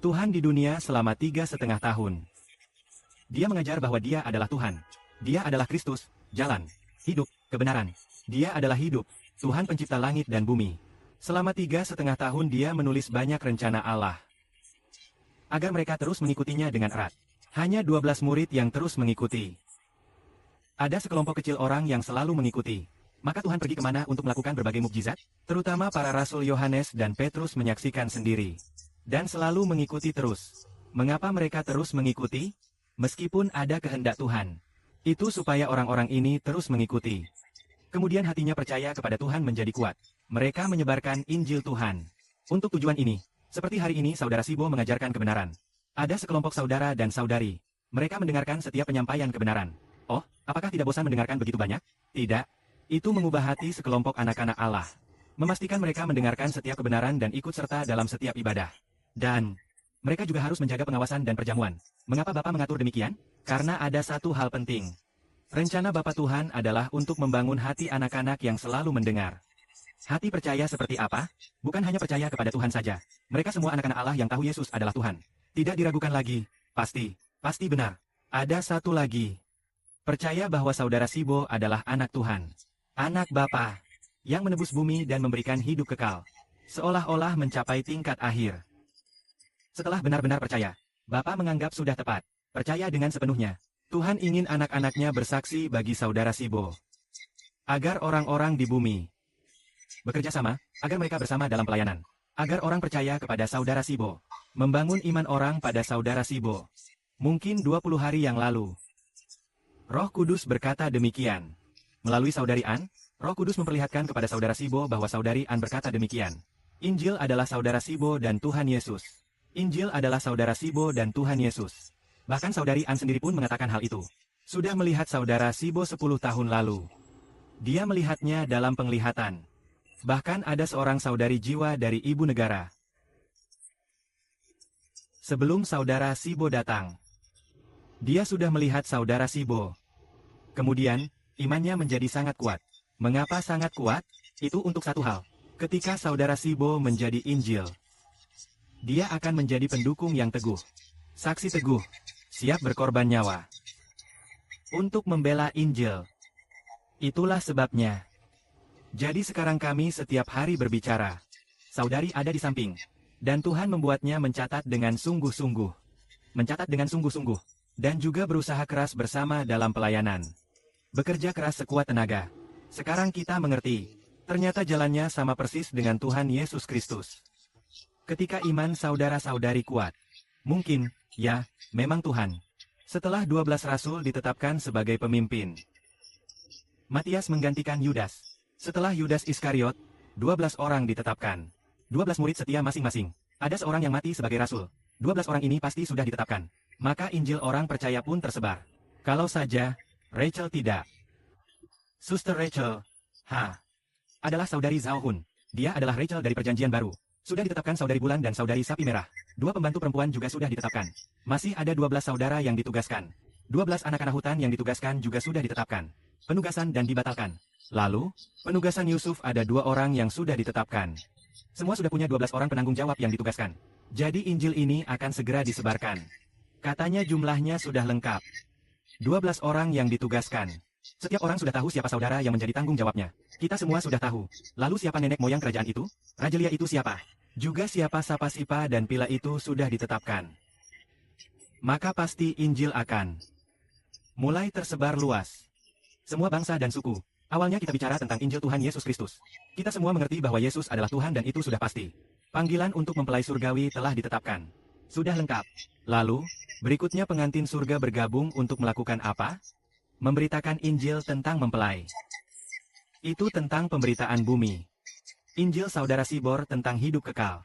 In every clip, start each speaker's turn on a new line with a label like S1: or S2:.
S1: Tuhan di dunia selama 3,5 tahun. Dia mengajar bahwa dia adalah Tuhan. Dia adalah Kristus, jalan, hidup, kebenaran. Dia adalah hidup, Tuhan pencipta langit dan bumi. Selama 3,5 tahun dia menulis banyak rencana Allah, agar mereka terus mengikutinya dengan erat. Hanya 12 murid yang terus mengikuti. Ada sekelompok kecil orang yang selalu mengikuti. Maka Tuhan pergi kemana untuk melakukan berbagai mukjizat? Terutama para rasul Yohanes dan Petrus menyaksikan sendiri. Dan selalu mengikuti terus. Mengapa mereka terus mengikuti? Meskipun ada kehendak Tuhan. Itu supaya orang-orang ini terus mengikuti. Kemudian hatinya percaya kepada Tuhan menjadi kuat. Mereka menyebarkan Injil Tuhan. Untuk tujuan ini, seperti hari ini saudara Sibo mengajarkan kebenaran. Ada sekelompok saudara dan saudari. Mereka mendengarkan setiap penyampaian kebenaran. Oh, apakah tidak bosan mendengarkan begitu banyak? Tidak. Itu mengubah hati sekelompok anak-anak Allah. Memastikan mereka mendengarkan setiap kebenaran dan ikut serta dalam setiap ibadah. Dan mereka juga harus menjaga pengawasan dan perjamuan. Mengapa Bapa mengatur demikian? Karena ada satu hal penting. Rencana Bapa Tuhan adalah untuk membangun hati anak-anak yang selalu mendengar. Hati percaya seperti apa? Bukan hanya percaya kepada Tuhan saja. Mereka semua anak-anak Allah yang tahu Yesus adalah Tuhan. Tidak diragukan lagi. Pasti benar. Ada satu lagi. Percaya bahwa saudara Sibo adalah anak Tuhan. Anak Bapa yang menebus bumi dan memberikan hidup kekal. Seolah-olah mencapai tingkat akhir. Setelah benar-benar percaya, Bapa menganggap sudah tepat. Percaya dengan sepenuhnya. Tuhan ingin anak-anaknya bersaksi bagi saudara Sibo. Agar orang-orang di bumi bekerja sama, agar mereka bersama dalam pelayanan. Agar orang percaya kepada saudara Sibo. Membangun iman orang pada saudara Sibo. Mungkin 20 hari yang lalu. Roh Kudus berkata demikian. Melalui saudari An, Roh Kudus memperlihatkan kepada saudara Sibo bahwa saudari An berkata demikian. Injil adalah saudara Sibo dan Tuhan Yesus. Injil adalah saudara Sibo dan Tuhan Yesus. Bahkan saudari An sendiri pun mengatakan hal itu. Sudah melihat saudara Sibo 10 tahun lalu. Dia melihatnya dalam penglihatan. Bahkan ada seorang saudari jiwa dari ibu negara. Sebelum saudara Sibo datang, dia sudah melihat saudara Sibo. Kemudian, imannya menjadi sangat kuat. Mengapa sangat kuat? Itu untuk satu hal. Ketika saudara Sibo menjadi Injil, dia akan menjadi pendukung yang teguh. Saksi teguh, siap berkorban nyawa. Untuk membela Injil. Itulah sebabnya. Jadi sekarang kami setiap hari berbicara. Saudari ada di samping. Dan Tuhan membuatnya mencatat dengan sungguh-sungguh. Mencatat dengan sungguh-sungguh. Dan juga berusaha keras bersama dalam pelayanan. Bekerja keras sekuat tenaga. Sekarang kita mengerti. Ternyata jalannya sama persis dengan Tuhan Yesus Kristus. Ketika iman saudara-saudari kuat. Mungkin, ya, memang Tuhan. Setelah 12 rasul ditetapkan sebagai pemimpin. Matias menggantikan Yudas. Setelah Yudas Iskariot, 12 orang ditetapkan. 12 murid setia masing-masing. Ada seorang yang mati sebagai rasul. 12 orang ini pasti sudah ditetapkan. Maka Injil orang percaya pun tersebar. Kalau saja, Rachel tidak. Suster Rachel, adalah saudari Zhao Hun. Dia adalah Rachel dari perjanjian baru. Sudah ditetapkan saudari Bulan dan saudari Sapi Merah. 2 pembantu perempuan juga sudah ditetapkan. Masih ada 12 saudara yang ditugaskan. 12 anak-anak hutan yang ditugaskan juga sudah ditetapkan. Penugasan dan dibatalkan. Lalu, penugasan Yusuf ada 2 orang yang sudah ditetapkan. Semua sudah punya 12 orang penanggung jawab yang ditugaskan. Jadi Injil ini akan segera disebarkan. Katanya jumlahnya sudah lengkap. 12 orang yang ditugaskan. Setiap orang sudah tahu siapa saudara yang menjadi tanggung jawabnya. Kita semua sudah tahu. Lalu siapa nenek moyang kerajaan itu? Raja Lia itu siapa? Juga siapa Sapa-Sipa dan Pila itu sudah ditetapkan. Maka pasti Injil akan mulai tersebar luas. Semua bangsa dan suku. Awalnya kita bicara tentang Injil Tuhan Yesus Kristus. Kita semua mengerti bahwa Yesus adalah Tuhan dan itu sudah pasti. Panggilan untuk mempelai surgawi telah ditetapkan. Sudah lengkap. Lalu, berikutnya pengantin surga bergabung untuk melakukan apa? Memberitakan Injil tentang mempelai. Itu tentang pemberitaan bumi. Injil saudara Sibor tentang hidup kekal.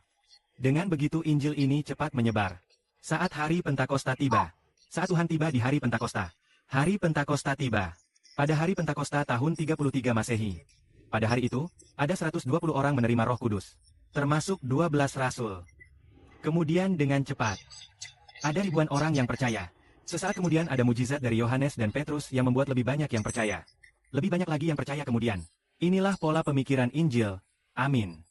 S1: Dengan begitu Injil ini cepat menyebar. Saat hari Pentakosta tiba. Saat Tuhan tiba di hari Pentakosta. Hari Pentakosta tiba. Pada hari Pentakosta tahun 33 Masehi. Pada hari itu, ada 120 orang menerima Roh Kudus. Termasuk 12 rasul. Kemudian dengan cepat, ada ribuan orang yang percaya. Sesaat kemudian ada mujizat dari Yohanes dan Petrus yang membuat lebih banyak yang percaya. Lebih banyak lagi yang percaya kemudian. Inilah pola pemikiran Injil. Amin.